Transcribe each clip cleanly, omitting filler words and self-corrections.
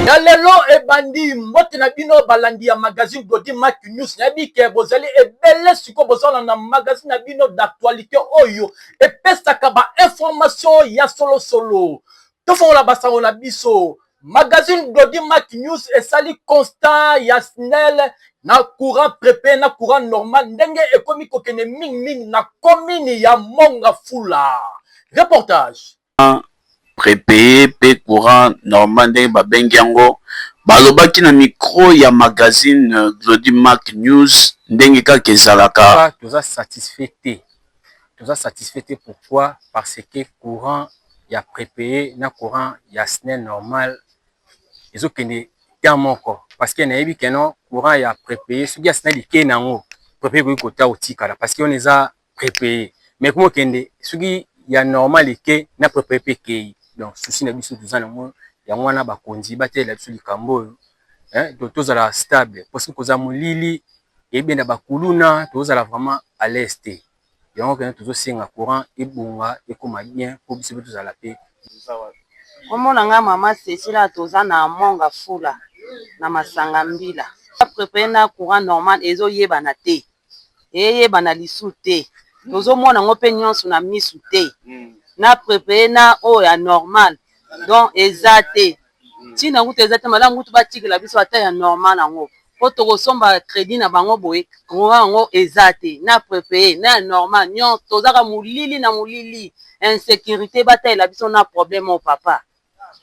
Ya lelo ebandi mbote na bino balandi ya magazine Glody Mac News nabi ke bozali ebele siko bozala na magazine na bino d'actualité oyo epesaka ba information ya solo solo to fongola basango na biso magazine Glody Mac News esali constant ya SNEL na courant prépé na courant normal ndenge ekomi kokene ming na commune ya Mongafula. Reportage prépayé pe courant normal ndenge babengi yango balobaki na micro ya magazine Glody Mac News ndenge kaka ezalaka. Toza satisfait pourquoi parce que courant ya prépayé na courant ya SNEL normal ezokende ya moko parce que nayebi ke non courant ya prépayé soki ya SNEL ike nango prépayé koki kota otikala parce que on eza prépayé mais komo kende soki ya normal ike na prépayé pe kei. Donc souci na biso toza nango yango wana bakonzi batela biso likambo oyo donc tozala stable parce que koza molili ebenda bakuluna tozala vraiment à l'est yango kena tozosenga courant ebunga ekoma bien po biso tozala pe omona nga mama Cécile toza na Mongafula na Masanga Mbila prépare na courant normal ezoyebana te eyebana lisu te tozomona ngo pe nyonso na misu te na prépare na oya normal donc ezate tina ngutu ezate malamu ngutu batikela biso ata ya normal nango po tokosomba crédit na bango boye courant ngo ezate na prépare na normal nyon tozaka mulili na mulili insécurité batela biso na problème au papa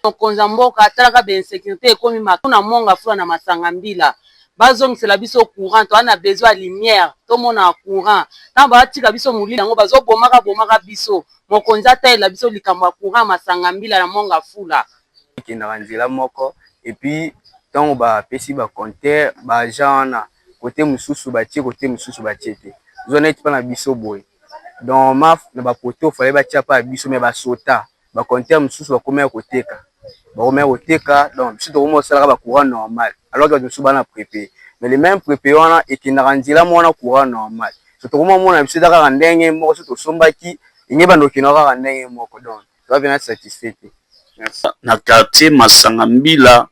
tokonza mboka atalaka ba insécurité ekomi makuna Mongafula na Masanga Mbila bazongisela biso courant to ana besoin lumière to mona courant tamba atika biso mulili yango bazobomaka biso mokonzi atela biso likambo ya courant Masanga Mbila na Mongafula kindaka nzela moko et puis tango ba pesi ba compteur ba agent na côté mususu batie côté mususu batie te zone eti pa na biso boy donc maf na ba poto fallait batia pa biso mais ba sota ba compteur mususu bakoma koteka donc biso to mo sala ba courant normal alors que biso bana prépé mais les mêmes prépé wana ekindaka nzela mona courant normal so to mo mona biso daka ndenge moko so to sombaki ingeba ndokino kaka ndenge moko donc to va bien satisfait na quartier Masanga Mbila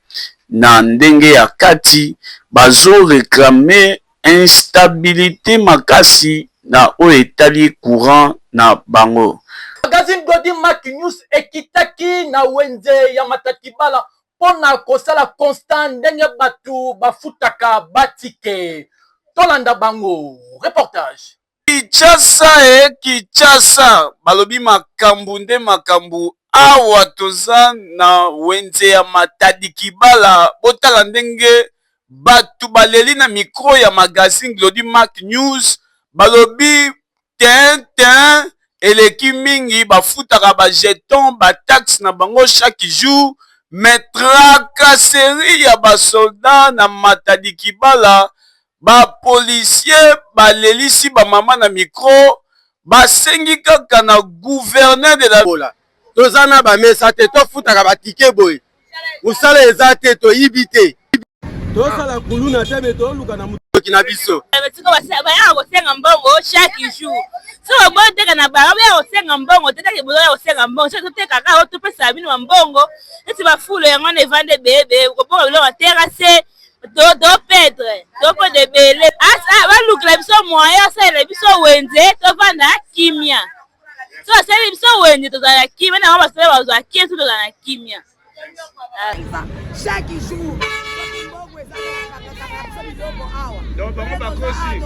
na ndenge ya kati bazo réclamer instabilité makasi na o etali courant na bango. Magazine Glody Mac News ekitaki na wenze ya Matatibala pona kosala constant ndenge batu bafutaka batike tolanda bango. Reportage Kinshasa balobi makambu nde makambu awa toza na wenze ya Matadikibala botala ndenge batu baleli na micro ya magazine Glody Mac News balobi ten eleki mingi bafutaka ba jeton ba taxe na bango chaque jour tracasserie ya ba soldat na Matadikibala ba policier balelisi ba mama na micro basengi kaka na gouverneur de la tozana ba mesa te tofutaka batike boy musala ezate to yibite tosala kuluna te me to luka na mutoki na biso betiko baya kosenga mbongo chaque jour so boteka na baba baya kosenga mbongo teta ke boya kosenga mbongo so teka ka to pesa bino mbongo eti ba fulo yango ne vande bebe ko bongo bilo terrasse do pedre do po de bele asa ba lukla biso moya sa le biso wenze to vanda kimia so sasa biso wenze to za kimia na mama sasa bazo kimia to za kimia chaque jour donc bango bakosi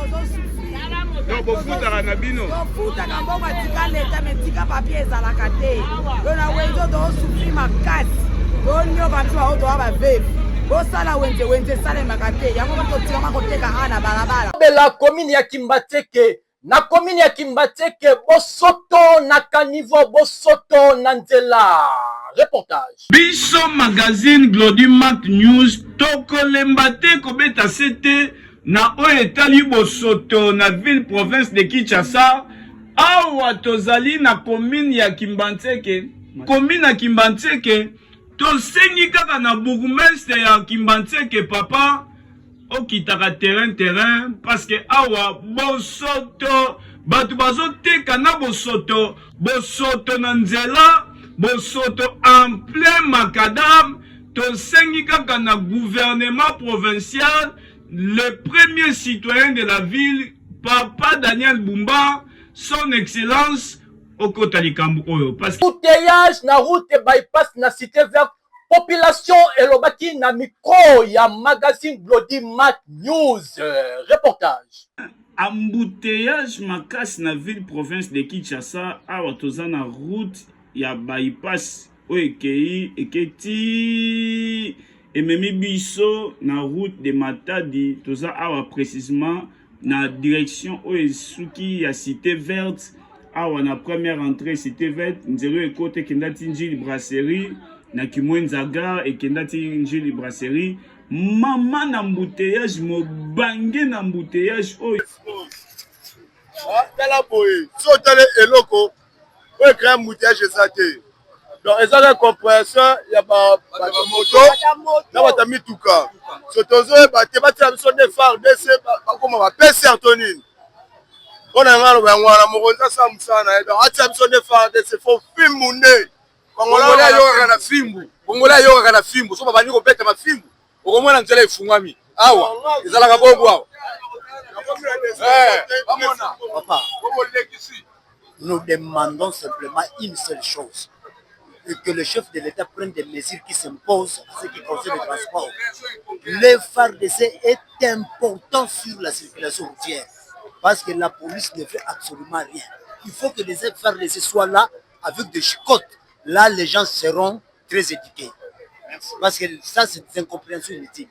donc bofutaka na bino bofutaka mbongo atika leta metika papier ezalaka te yo na wenze tozosufri makasi bonio bantu bao toa bavevi bosala wenze salemaka te yango totikama koteka ana balabala bela commune ya Kimbateke na commune ya Kimbateke bosoto na kanivo bosoto na nzela. Reportage biso magazine Glody Mac News tokolemba te kobeta sete na oyo etali bosoto na ville province de Kinshasa awa tozali na commune ya Kimbateke. Commune ya Kimbateke tosengi kaka na bourgmestre ya Kimbateke papa okitaka terrain parce que awa bosoto bato bazoteka na bosoto na nzela bosoto en plein macadam. Tosengi kaka na gouvernement provincial, le premier citoyen de la ville, Papa Daniel Bumba, son excellence okotali kambu oyo. Parce que embouteillage na route bypass na cité verte, population elobaki na micro ya magazine Glody Mac News. Reportage. Embouteillage makasi na ville province de Kinshasa, awa toza na route ya bypass oyo eketi ememi biso na route de Matadi, toza awa précisément na direction oyo esuki ya cité verte, awa na première entrée cité verte, nzelo ekote ekendati Njili brasserie na Kimwenza gare ekendati Njili brasserie. Mama na embouteillage mobange na embouteillage oyo tala boye so tala eloko oyo créer embouteillage eza te. Donc ezaka compréhension ya bato moto na bato mituka so tozoyeba te batia biso nde FARDC bakoma bapesi antonine mpona nga loba yango wana mokonzi asala mosala na ye. Donc atia biso nde FARDC fo fimbu nde bongola ayokaka na fimbu so babandi kobeta mafimbu okomona nzela efungwami awa ezalaka bongo awa. Papa, nous demandons simplement une seule chose, et que le chef de l'État prenne des mesures qui s'imposent en ce qui concerne le transport. Le FARDC est important sur la circulation routière, parce que la police ne fait absolument rien. Il faut que les FARDC soient là avec des chicottes. Là, les gens seront très éduqués. Parce que ça, c'est des incompréhensions inutiles.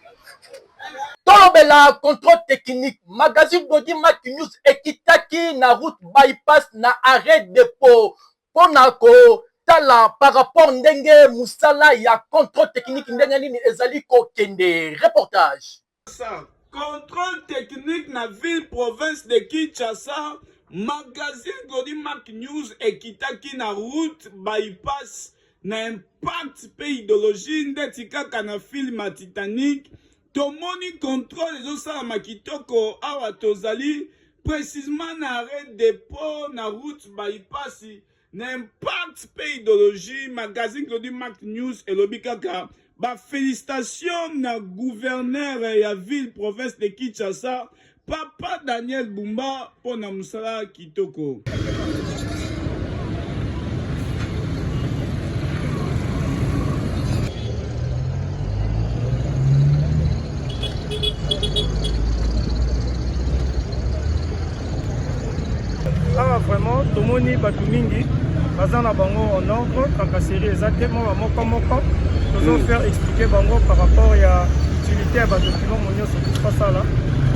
Tolobela contrôle technique magazine Glody Mac News ekitaki na route bypass na arrêt dépôt ponako tala par rapport ndenge musala ya contrôle technique ndenge nini ezali ko kende. Reportage. Contrôle technique na ville province de Kinshasa, magazine Glody Mac News ekitaki na route bypass na impact pe idéologie ndeti kaka na film Titanic. Tomoni contrôle les osala makitoko awa tozali précisément na arrêt dépôt na route bypass na impact pe idéologie. Magazine Glody Mac News elobi kaka ba félicitations na gouverneur ya ville province de Kinshasa Papa Daniel Bumba pona musala kitoko. Ah vraiment tomoni bato mingi baza na bango en ordre tracasserie ezate moko tozo faire expliquer bango par rapport à l'utilité ya badocument monyoso tout pas ça là,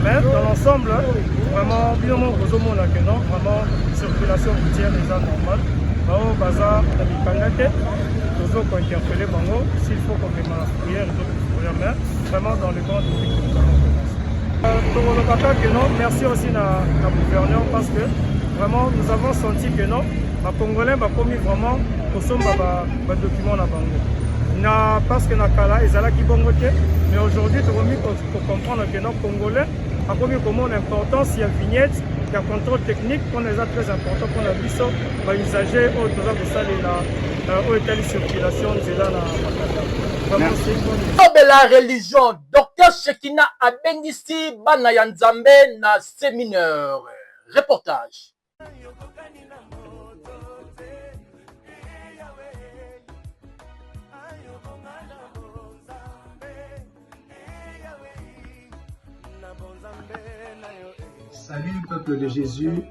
mais dans l'ensemble vraiment bien kozomona que non vraiment circulation routière eza normale bao baza na mikanga te tozo ko interpeller bango s'il faut qu'on mette la prière mais vraiment dans le grand public nous allons commencer que non. Merci aussi à gouverneur parce que vraiment nous avons senti que non, les Congolais ont commis vraiment au sommet des documents na bango. Na parce que na kala ezala ki bongote, mais aujourd'hui tu remis pour comprendre que non Congolais a commis comment l'importance il y a vignette, il y a contrôle technique, qu'on est très important pour la biso, ba usager au toza ko salela au état de circulation zela na makata. Vraiment c'est une bonne la religion Dr Shekina abengisi bana ya Nzambe na séminaire. Reportage. Salut peuple de Jésus,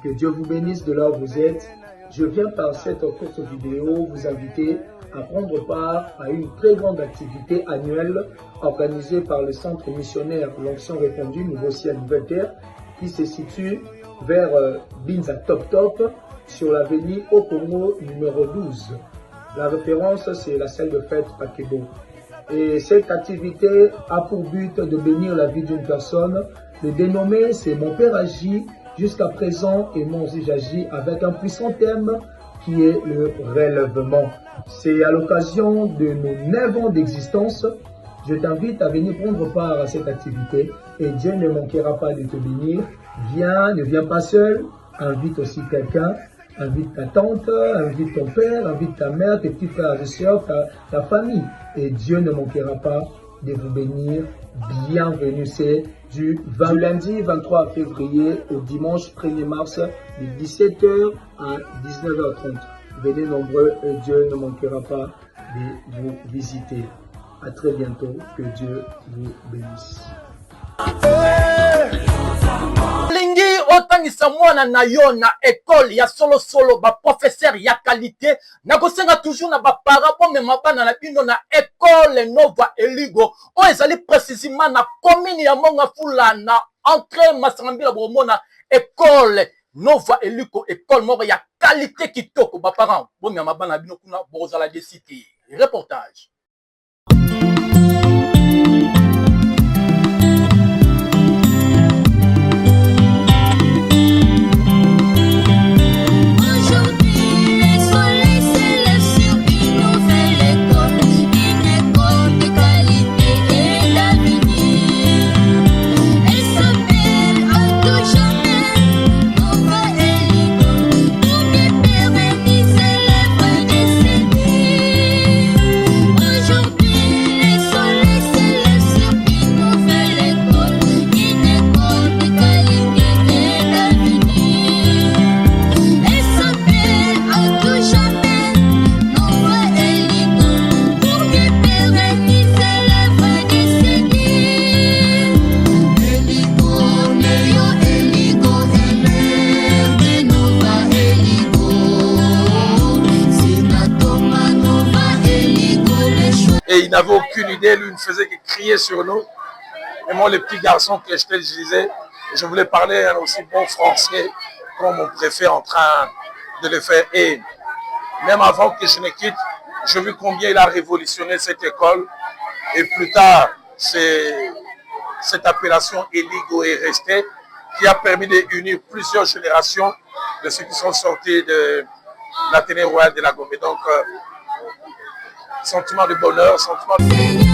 que Dieu vous bénisse de là où vous êtes. Je viens par cette courte vidéo vous inviter à prendre part à une très grande activité annuelle organisée par le centre missionnaire L'Onction Répandue, Nouveau Ciel, Nouvelle Terre, qui se situe vers Binza Top Top sur l'avenue au Congo numéro 12. La référence, c'est la salle de fête Pakebo. Et cette activité a pour but de bénir la vie d'une personne. Le dénommé, c'est Mon Père agit jusqu'à présent et mon Zige agit avec un puissant thème qui est le relèvement. C'est à l'occasion de nos 9 ans d'existence. Je t'invite à venir prendre part à cette activité et Dieu ne manquera pas de te bénir. Viens, ne viens pas seul, invite aussi quelqu'un, invite ta tante, invite ton père, invite ta mère, tes petits frères et sœurs, ta famille. Et Dieu ne manquera pas de vous bénir. Bienvenue, c'est du lundi 23 février au dimanche 1er mars de 17h à 19h30. Venez nombreux et Dieu ne manquera pas de vous visiter. À très bientôt, que Dieu vous bénisse. Lingi otangisa mwana na yo na école ya solo ba professeur ya qualité na kosenga toujours na ba parents bomema bana na bino na école Nova Eligo o ezali précisément na commune ya Mongafula na entrée Masangambila bomona école Nova Eligo école moko ya qualité kitoko ba parents bomema bana bino kuna bozala de cité. Reportage. Et il n'avait aucune idée, lui, il ne faisait que crier sur nous. Et moi, le petit garçon que je te disais, je voulais parler un aussi bon français comme mon préfet en train de le faire. Et même avant que je ne quitte, j'ai vu combien il a révolutionné cette école. Et plus tard, cette appellation Eligo est restée, qui a permis d'unir plusieurs générations de ceux qui sont sortis de l'Athénée royal de la Gombe. Donc, sentiment de bonheur, sentiment de...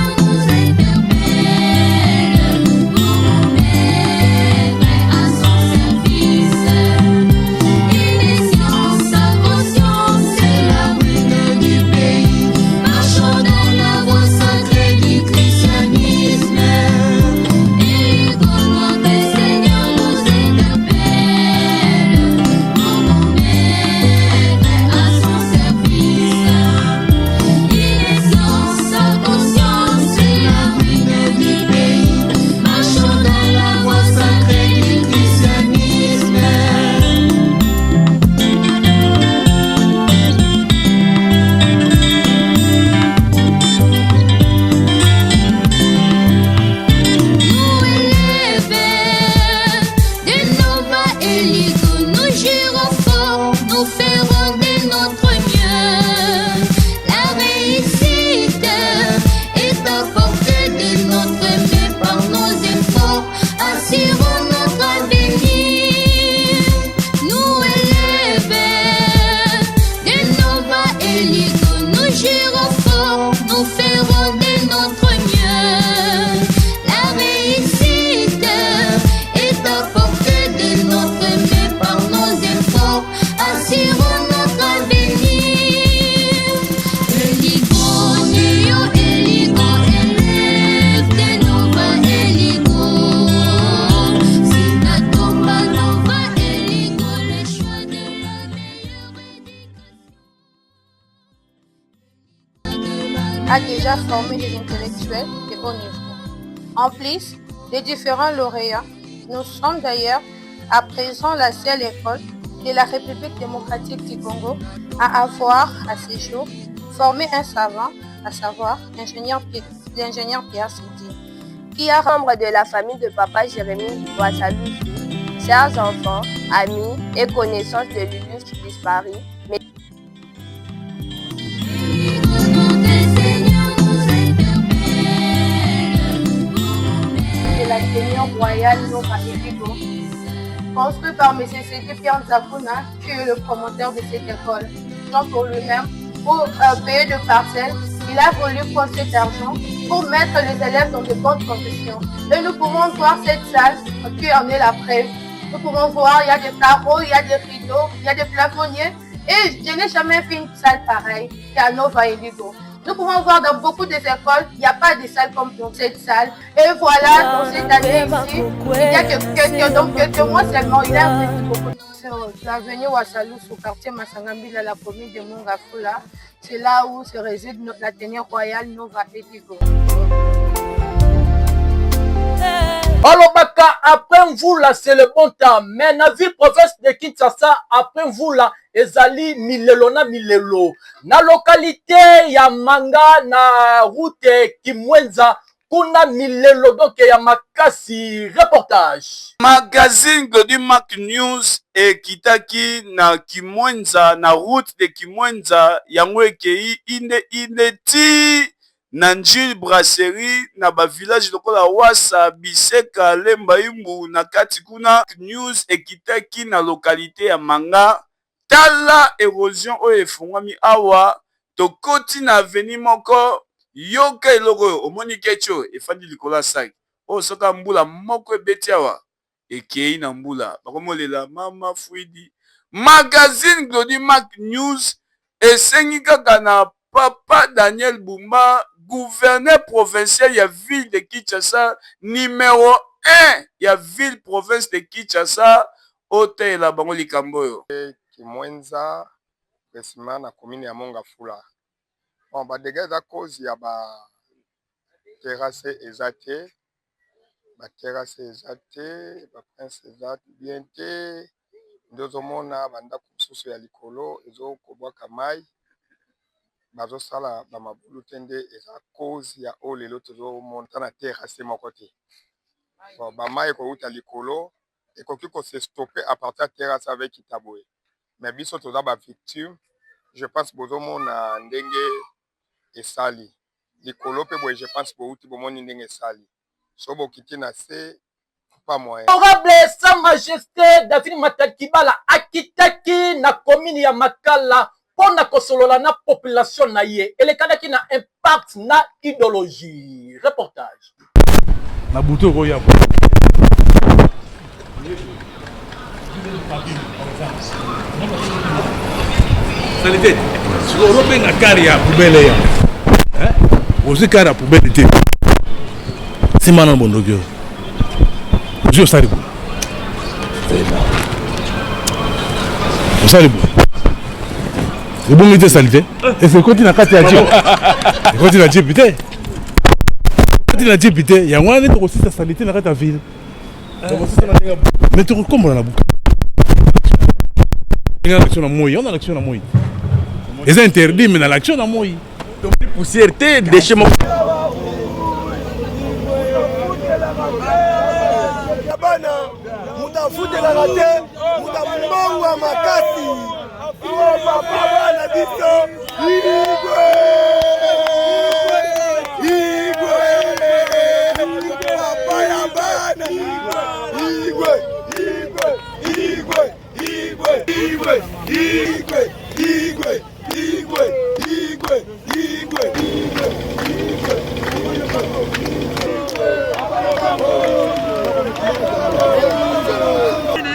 A déjà formé des intellectuels de haut niveau. En plus des différents lauréats, nous sommes d'ailleurs à présent la seule école de la République démocratique du Congo à avoir à ce jour formé un savant, à savoir l'ingénieur Pierre Sidi, qui est membre de la famille de papa Jérémy Ouassalou, chers enfants, amis et connaissances de l'illustre disparu. De la Seigneur royale Nova Eligo, construit par M. Sidi Pierre Nzakuna, qui est le promoteur de cette école. Donc pour lui-même, pour payer de parcelles, il a voulu prendre cet argent pour mettre les élèves dans de bonnes conditions. Et nous pouvons voir cette salle qui en est la preuve. Nous pouvons voir, il y a des carreaux, il y a des rideaux, il y a des plafonniers. Et je n'ai jamais vu une salle pareille qu'à Nova Indigo. Nous pouvons voir dans beaucoup des écoles, il n'y a pas de salle comme dans cette salle. Et voilà, dans cette année ici, il y a quelques mois seulement, il y a un petit beaucoup. Sur l'avenue Wassalou, au quartier Masangambila, la commune de Mongafula, c'est là où se réside l'Athénée royale Nova Indigo. Alors, Baka, après vous là, c'est le bon temps. Mais na ville province de Kinshasa, après vous là, ezali milelo na milelo. Na localité ya Manga, na route Kimwenza, kuna milelo, donc ya makasi reportage. Magazine Glody Mac News et Kitaki na Kimwenza, na route de Kimwenza, yango ekei ineti na njili brasserie na ba village lokola Wasa, Biseka, Lemba Imbu na kati kuna news ekitaki na localité ya Manga. Tala érosion oyo efungwami awa tokoti na avenue moko yoka eloko omoni kecho efandi likola saki o soka mbula moko ebeti awa ekei na mbula bakomolela mama Fuidi. Magazine Glody Mac News esengi kaka na Papa Daniel Bumba, gouverneur provincial ya ville de Kinshasa, numéro 1 ya ville province de Kinshasa, ote la bango likambo yo. Kimwenza, précisément na commune ya Mongafula. Bon, ba dégâts à cause ya ba terrasse ezate, ba terrasse ezate, ba prince ezate bien te, ndozo mona banda kususu ya likolo ezo kobwaka mai. Bazo sala ba mabulu tende eza cause ya olelo tozo monta na terrasse moko te. Bon, ba mai ko uta likolo et ko se stopper à partir de terrasse avec Itaboué. Mais biso toza ba victime, je pense bozo mona ndenge esali. Likolo pe boye je pense bo uti bo moni ndenge esali. So bo kiti na se pas moyen. Honorable Sa Majesté David Matakibala akitaki na commune ya Makala pona kosolola na population na ye elekana na impact na idéologie. Reportage. Na buto ko ya Salite. Siko robe na kari ya poubelle ya. Ozi kari ya poubelle te. Simana bondogyo. Ozi saribu. Saribu. Le bon idée salvé. Et c'est continue à casser à Dieu. C'est continue à Dieu putain. Continue à Dieu putain. Il y a un autre aussi sa salité dans ta ville. Mais tu recommandes la boucle. Il y a l'action à moi. On a l'action à moi. Et c'est interdit mais dans l'action à moi. Donc poussière té déchets mon. Muta la raté, muta mbongo makasi. Oh papa bana biso Igwe papa ya bana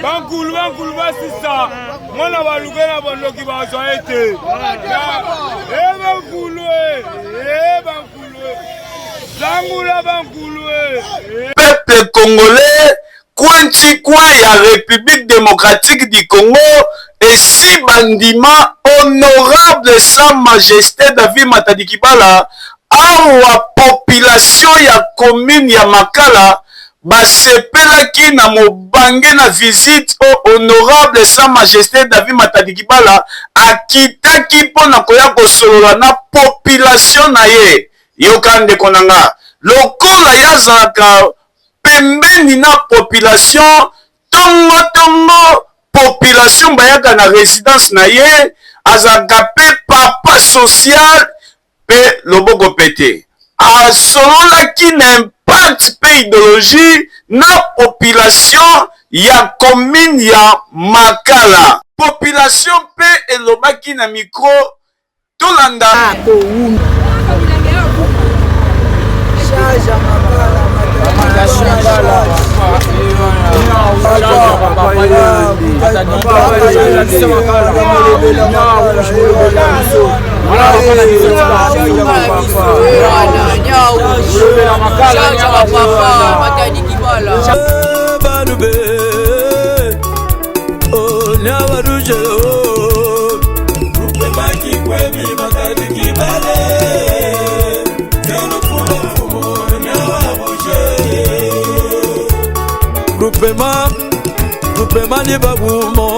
Bankulu basisa mwana balugela bondoki bazwa ete bankulu zangula bankulu Peuple congolais Kwenchi ya République démocratique du Congo et si bandima honorable Sa Majesté David Matadikibala awa population ya commune ya Makala basepelaki na mobange na visite au honorable Sa Majesté David Matadikibala akitaki pona koya kosolola na population na ye yokande konanga lokola yazalaka pembeni na population tongo population bayaka na résidence na ye azalaka pe papa social pe loboko pete asololaki na impact pe idéologie na population ya commune ya Makala. Population pe elobaki na micro tolanda Groupement ni bagumo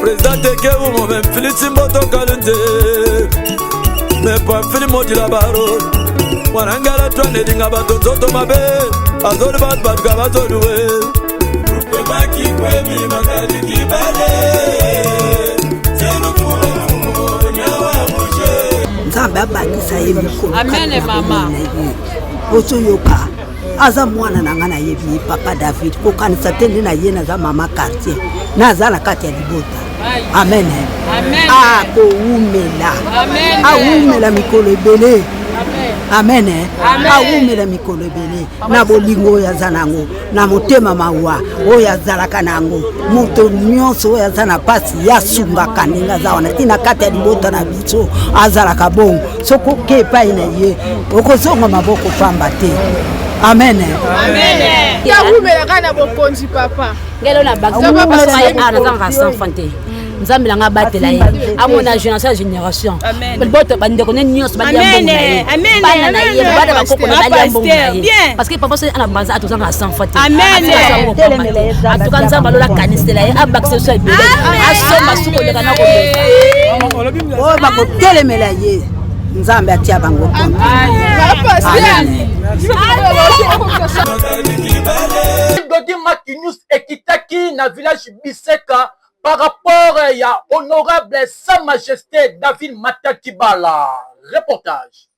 président que vous même Philippe Mboto Kalende mais pas Philippe Modila Baro wanangala twane dinga bato zoto mabe azoli bat gabato duwe groupement qui kwemi magadi kibale zeno fumo nyawa buje nzambe abakisa yemiko amen mama ozoyoka aza mwana na ngana yebi papa David kokanisa tende na ye na za mama quartier naza na kati ya libota amen amen akoumela amen aumela mikolo ebele amen aumela mikolo ebele na bolingo oyo aza nango na motema mawa oyo azalaka nango moto nyonso oyo aza na pasi yasungaka ndenge aza wana tina kati ya libota na biso azalaka bongo soki oke epai na ye okozonga maboko pamba te amen amen ya wumelaka na bokonzi papa ngelo na bakisa na zanga sans fante nzambe nga batela ye amona génération boto bande ko nyonso bande ya amen bana na ye bana bakoko na bande ya mbongo na ye parce que papa c'est ana banza atozanga sans fante amen atuka nzamba lola kanisela ye abakise so ebele asomba suko leka na ko o bako telemela ye nzambe atia bango Dodi Makinyus ekitaki na village Biseka par rapport à honorable Sa Majesté David Matakibala. Reportage.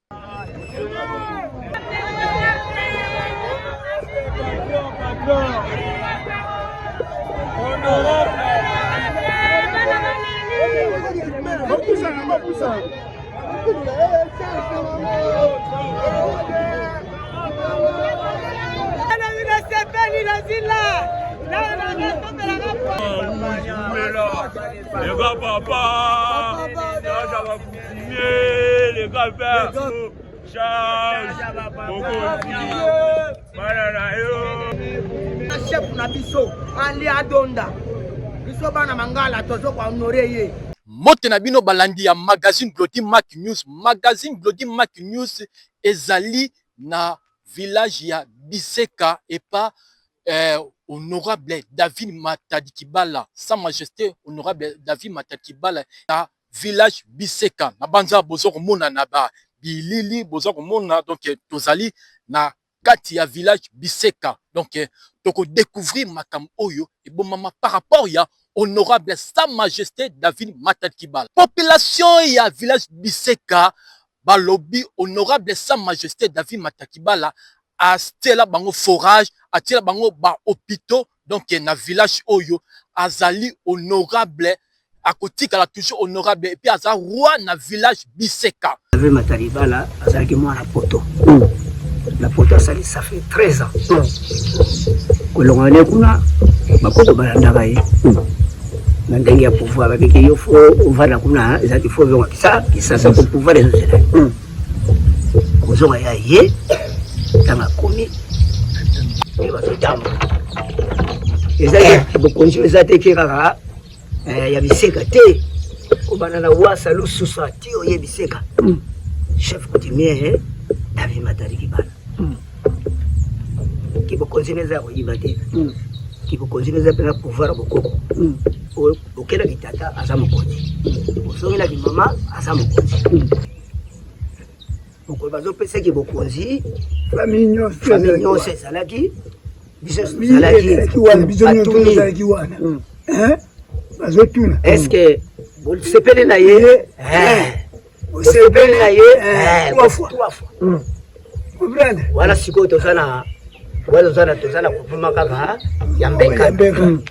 Les gars, papa, ça va continuer, les gars, faire charge, chef na biso ali adonda biso bana mangala tozo kwa honorer mote na bino balandi ya magazine Glody Mac News ezali na village ya Biseka et pas honorable David Matakibala, Sa Majesté honorable David Matakibala na village Biseka na banza bozo komona na ba bilili bozo komona donc tozali na kati ya village Biseka donc toko découvrir makam oyo et bon mama par rapport ya honorable Sa Majesté David Matakibala population ya village Biseka balobi honorable Sa Majesté David Matakibala a stela bango forage atela bango ba hôpitaux donc na village oyo azali honorable akotika la toujours honorable et puis aza roi na village Biseka David Matakibala azali ki mwana poto la poto asali ça fait 13 ans kolongane kuna bakoko balandaka ye na ndenge ya pouvoir babiki yo fo ovanda kuna ezali fo venga kisa ko pouvoir ezozela kozonga ya ye tanga komi bato jambo ezali bokonzi ezate kekaka ya Biseka te kobana na wasa lususu ati oye Biseka chef coutumier David Matakibala kibokonzi neza koyiba te kibokonzi neza pena pouvoir bokoko okela kitata aza mokonzi osongela kimama aza mokonzi okolo bazopesa kibokonzi famille nyonso ezalaki biso ezalaki wana bazotuna estce bosepeli na ye bosepeli na ye 3 fois wala sikoyo tozana kupima kaka ya mbeka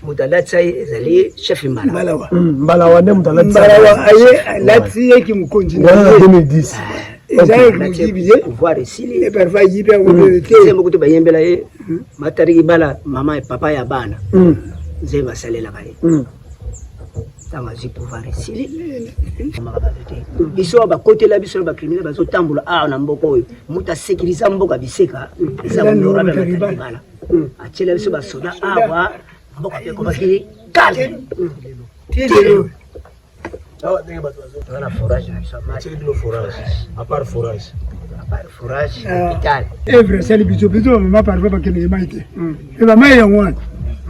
mutu alati ye ezali chef mbalawa mbalawa nde mutu alati aye alati ye ki mokonzi na 2010 pouvoir esili moko to bayembela ye matariki bala mama et papa ya bana nzembo asalelaka ye ntango azwi pouvoir esili biso bakotela biso bakriminel bazotambola awa na mboka oyo moto asécurise mboka biseka eza honorable matariki bala atiela biso basoda awa mboka mpe komaki kale na forage à part forage hôpital evre sali biso bamama parve bakende mai te e bamai yango wana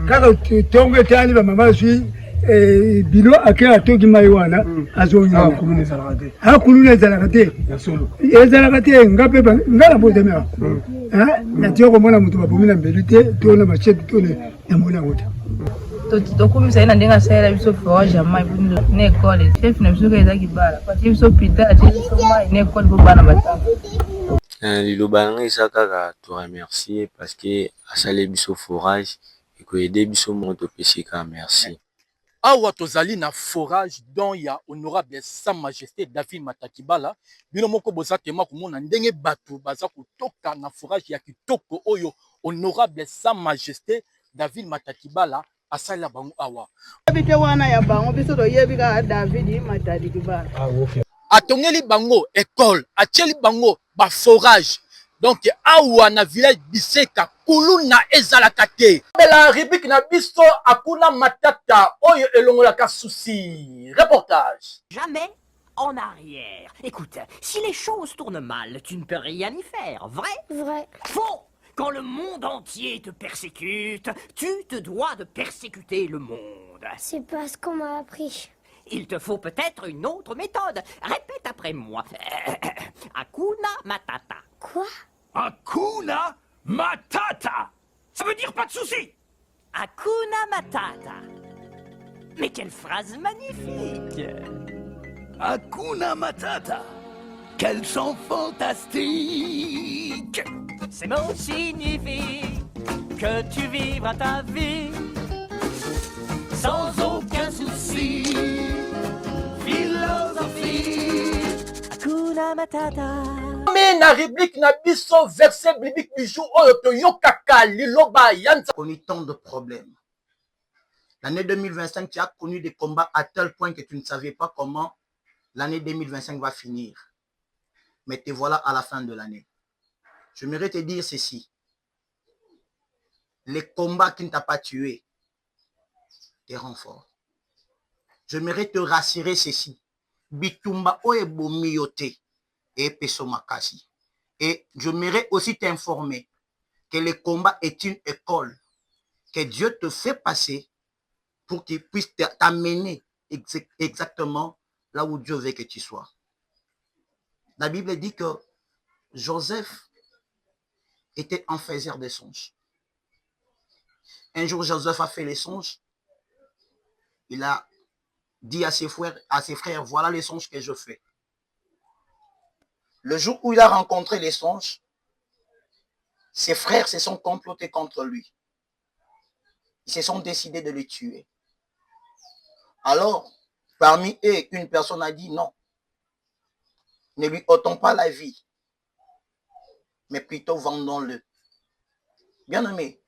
kaka tongo etani bamama zwi bilo ake atoki mai wana azonyama akuluna ezalaka te ezalaka te nga mpe nga na botami ako natia komona moto babomi na mbeli te to na machete to namoni yango te tokumisa ye na ndenge asalela biso forage ya mai na ekole chef na biso ka ezaki bala patie biso pita atie biso mai na ekole po bana batanga liloba nanga eza kaka toremercie parce que asali biso forage ekoyede biso moko topesi ka merci. Awa tozali na forage don ya honorable sa majesté David Matakibala bino moko boza tema komona ndenge bato baza kotoka na forage ya kitoko oyo honorable sa majesté David Matakibala asala bango awa bite wana ya bango biso toyebi ka David Matakibala atongeli bango école atieli bango ba forage donc awa na village biseka kuluna ezalaka te la rubrique na biso akuna matata oyo elongolaka souci reportage jamais en arrière. Écoute, si les choses tournent mal, tu ne peux rien y faire, vrai? Vrai. Faux! Quand le monde entier te persécute, tu te dois de persécuter le monde. C'est pas ce qu'on m'a appris. Il te faut peut-être une autre méthode. Répète après moi. Hakuna Matata. Quoi? Hakuna Matata. Ça veut dire pas de souci. Hakuna Matata. Mais quelle phrase magnifique. Hakuna Matata. Quel chant fantastique. Ces mots signifient que tu vivras ta vie sans aucun souci. Philosophie. Hakuna Matata. Mais na rubrique na biso verset biblique du jour oyo toyokaka liloba yanza connu tant de problèmes. L'année 2025, tu as connu des combats à tel point que tu ne savais pas comment l'année 2025 va finir. Mais te voilà à la fin de l'année. J'aimerais te dire ceci. Les combats qui ne t'ont pas tué te rendent fort. J'aimerais te rassurer ceci. Bitumba oe bomiyote et peso makasi. Et j'aimerais aussi t'informer que le combat est une école que Dieu te fait passer pour qu'il puisse t'amener exactement là où Dieu veut que tu sois. La Bible dit que Joseph était un faiseur de songes. Un jour, Joseph a fait les songes. Il a dit à ses frères, voilà les songes que je fais. Le jour où il a rencontré les songes, ses frères se sont complotés contre lui. Ils se sont décidés de le tuer. Alors, parmi eux, une personne a dit non. Ne lui ôtons pas la vie, mais plutôt vendons-le. Bien aimé.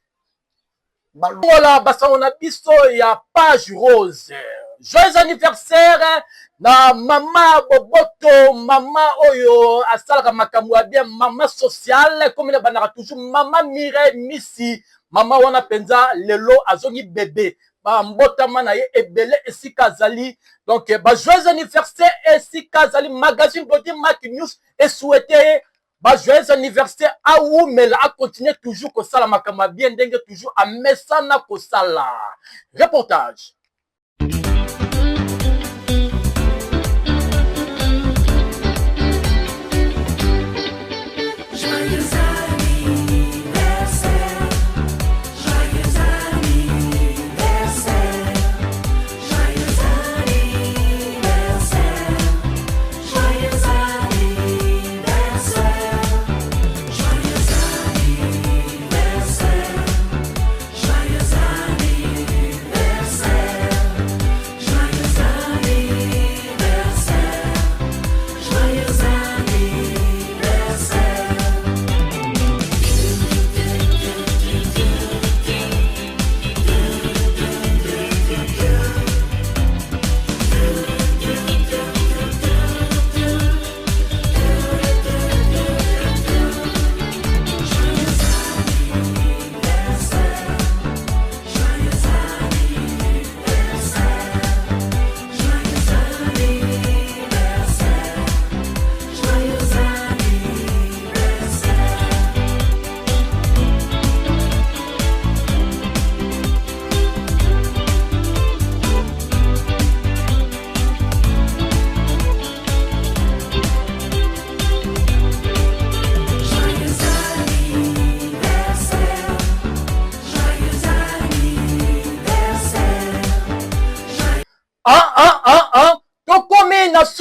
Voilà, basa on a biso ya page rose. Joyeux anniversaire na mama Boboto, mama oyo asalaka makambo ya bien, mama sociale comme le banaka toujours, mama Mireille Misi, mama wana penza lelo azongi bébé. Ba mbotama na ye ebele esika zali. Donc ba joyeux anniversaire esika zali magazine Glody Mac News et souhaiter ba joyeux anniversaire à Oumela a continuer toujours ko sala makama bien ndenge toujours a mesana ko sala. Reportage.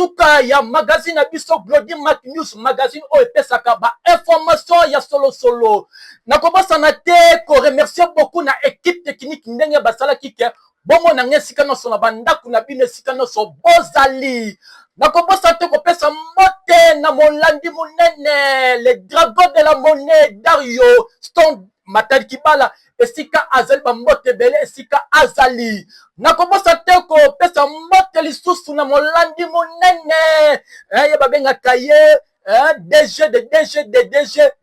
suka ya magazine na biso Glody Mac News magazine o epesaka ba information ya solo nakobosa na te ko remercier beaucoup na équipe technique ndenge basala kike bongo na ngesika no so na bandaku na bino sika no so bozali nakobosa te kopesa mote na molandi munene le dragon de la monnaie Dario Stone Matadi Kibala esika azali bambote bele esika azali nakobosa te kopesa mote lisusu na molandi munene ye babengaka ye DG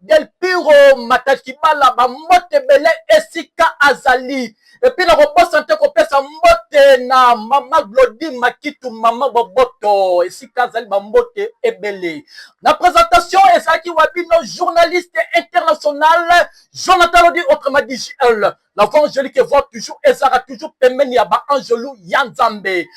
Del Piro Matadi Kibala bambote bele esika azali et puis nakobosa te kopesa mbote na mama Glody Makitu mama Boboto esika azali bambote ebele na présentation ezalaki wabino journaliste international Jonathan Lodi autrement dit JL l'enfant angélique voit toujours ezara toujours pemeni ya ba angelou ya Nzambe